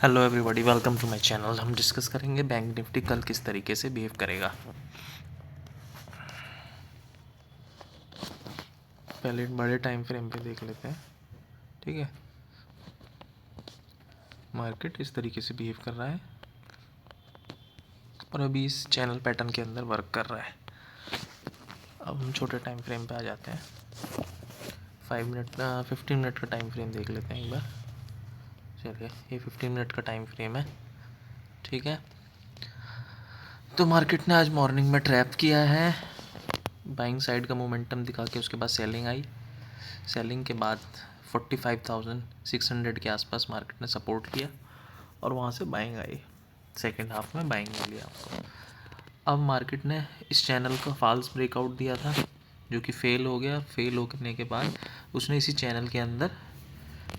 Hello everybody, welcome to my channel. हम discuss करेंगे bank Nifty कल किस तरीके से बिहेव करेगा। पहले एक बड़े टाइम फ्रेम पे देख लेते हैं। ठीक है, मार्केट इस तरीके से बिहेव कर रहा है और अभी इस चैनल पैटर्न के अंदर वर्क कर रहा है। अब हम छोटे टाइम फ्रेम पे आ जाते हैं। 15 मिनट का टाइम फ्रेम देख लेते हैं एक बार। चलिए, ये 15 मिनट का टाइम फ्रेम है। ठीक है, तो मार्केट ने आज मॉर्निंग में ट्रैप किया है, बाइंग साइड का मोमेंटम दिखा के उसके बाद सेलिंग आई। सेलिंग के बाद 45,600 के आसपास मार्केट ने सपोर्ट लिया और वहाँ से बाइंग आई। सेकेंड हाफ में बाइंग मिली आपको। अब मार्केट ने इस चैनल का फॉल्स ब्रेकआउट दिया था जो कि फेल हो गया। फेल होने के बाद उसने इसी चैनल के अंदर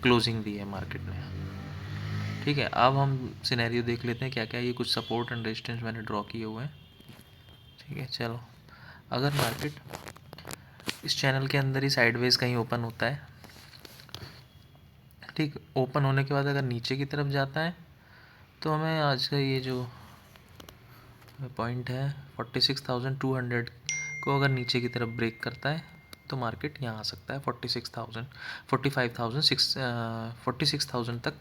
क्लोजिंग दी है मार्केट ने। ठीक है, अब हम सिनेरियो देख लेते हैं क्या क्या। ये कुछ सपोर्ट एंड रेजिस्टेंस मैंने ड्रॉ किए हुए हैं। ठीक है, चलो, अगर मार्केट इस चैनल के अंदर ही साइडवेज कहीं ओपन होता है, ठीक, ओपन होने के बाद अगर नीचे की तरफ जाता है तो हमें आज का ये जो पॉइंट है 46,200 को अगर नीचे की तरफ ब्रेक करता है तो मार्केट यहाँ आ सकता है 46,000 तक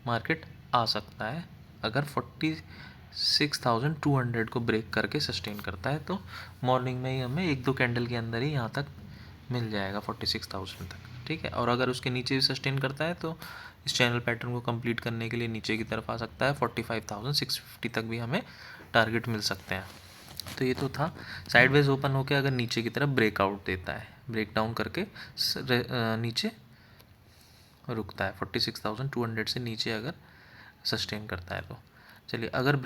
मार्केट आ सकता है। अगर 46,200 को ब्रेक करके सस्टेन करता है तो मॉर्निंग में ही हमें एक दो कैंडल के अंदर ही यहाँ तक मिल जाएगा 46,000 तक। ठीक है, और अगर उसके नीचे भी सस्टेन करता है तो इस चैनल पैटर्न को कंप्लीट करने के लिए नीचे की तरफ आ सकता है। 45,650 तक भी हमें टारगेट मिल सकते हैं। तो ये तो था, साइडवेज ओपन होकर अगर नीचे की तरफ ब्रेकआउट देता है, ब्रेक डाउन करके नीचे रुकता है 46,200 से नीचे अगर सस्टेन करता है तो। चलिए, अगर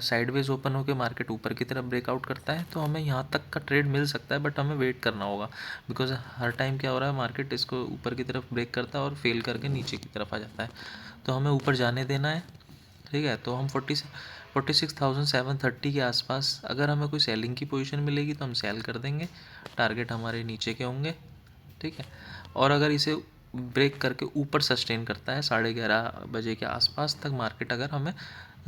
साइडवेज ओपन होकर मार्केट ऊपर की तरफ ब्रेकआउट करता है तो हमें यहाँ तक का ट्रेड मिल सकता है, बट हमें वेट करना होगा। बिकॉज हर टाइम क्या हो रहा है, मार्केट इसको ऊपर की तरफ ब्रेक करता है और फेल करके नीचे की तरफ आ जाता है, तो हमें ऊपर जाने देना है। ठीक है, तो हम 46,730 के आसपास अगर हमें कोई सेलिंग की पोजीशन मिलेगी तो हम सेल कर देंगे, टारगेट हमारे नीचे के होंगे। ठीक है, और अगर इसे ब्रेक करके ऊपर सस्टेन करता है 11:30 बजे के आसपास तक मार्केट, अगर हमें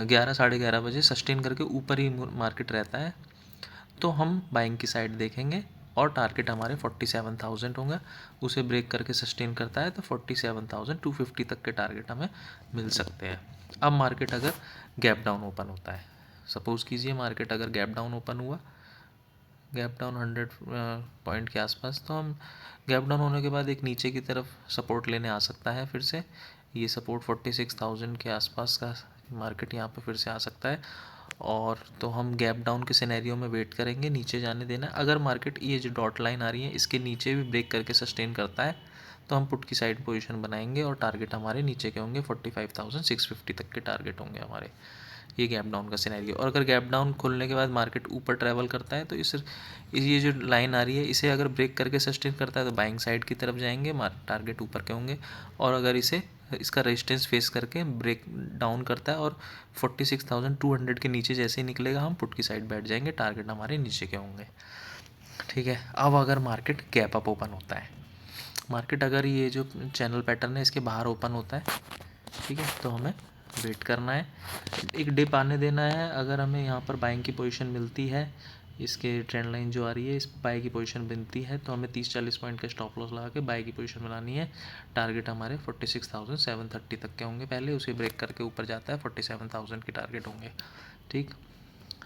11 साढ़े 11 बजे सस्टेन करके ऊपर ही मार्केट रहता है तो हम बाइंग की साइड देखेंगे और टारगेट हमारे 47,000 होंगे। उसे ब्रेक करके सस्टेन करता है तो 47,250 तक के टारगेट हमें मिल सकते हैं। अब मार्केट अगर गैप डाउन ओपन होता है, सपोज़ कीजिए मार्केट अगर गैप डाउन ओपन हुआ, गैप डाउन 100 पॉइंट के आसपास, तो हम गैप डाउन होने के बाद एक नीचे की तरफ सपोर्ट लेने आ सकता है। फिर से ये सपोर्ट 46,000 के आसपास का मार्केट यहाँ पे फिर से आ सकता है, और तो हम गैप डाउन के सिनेरियो में वेट करेंगे, नीचे जाने देना। अगर मार्केट ये जो डॉट लाइन आ रही है इसके नीचे भी ब्रेक करके सस्टेन करता है तो हम पुट की साइड पोजीशन बनाएंगे और टारगेट हमारे नीचे के होंगे, 45,650 तक के टारगेट होंगे हमारे। ये गैप डाउन का सिनेरियो। और अगर गैप डाउन खुलने के बाद मार्केट ऊपर ट्रैवल करता है तो ये जो लाइन आ रही है इसे अगर ब्रेक करके सस्टेन करता है तो बाइंग साइड की तरफ जाएंगे, टारगेट ऊपर के होंगे। और अगर इसका रेजिस्टेंस फेस करके ब्रेक डाउन करता है और 46,200 के नीचे जैसे ही निकलेगा हम पुट की साइड बैठ जाएंगे, टारगेट हमारे नीचे के होंगे। ठीक है, अब अगर मार्केट गैप अप ओपन होता है, मार्केट अगर ये जो चैनल पैटर्न है इसके बाहर ओपन होता है, ठीक है, तो हमें वेट करना है, एक डिप आने देना है। अगर हमें यहाँ पर बाइंग की पोजीशन मिलती है, इसके ट्रेंड लाइन जो आ रही है इस बाई की पोजीशन बनती है, तो हमें 30-40 पॉइंट का स्टॉप लॉस लगा के बाई की पोजीशन बनानी है। टारगेट हमारे 46,730 तक के होंगे। पहले उसे ब्रेक करके ऊपर जाता है 47,000 के टारगेट होंगे। ठीक,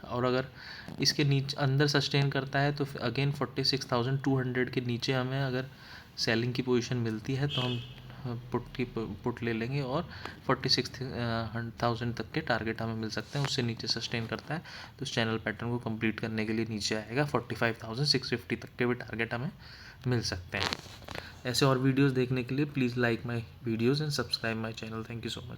और अगर इसके नीचे अंदर सस्टेन करता है तो अगेन 46,200 के नीचे हमें अगर सेलिंग की पोजीशन मिलती है तो हम पुट ले लेंगे और 46,000 तक के टारगेट हमें मिल सकते हैं। उससे नीचे सस्टेन करता है तो उस चैनल पैटर्न को कंप्लीट करने के लिए नीचे आएगा, 45,650 तक के भी टारगेट हमें मिल सकते हैं। ऐसे और वीडियोस देखने के लिए please like my videos and subscribe my channel. Thank you so much.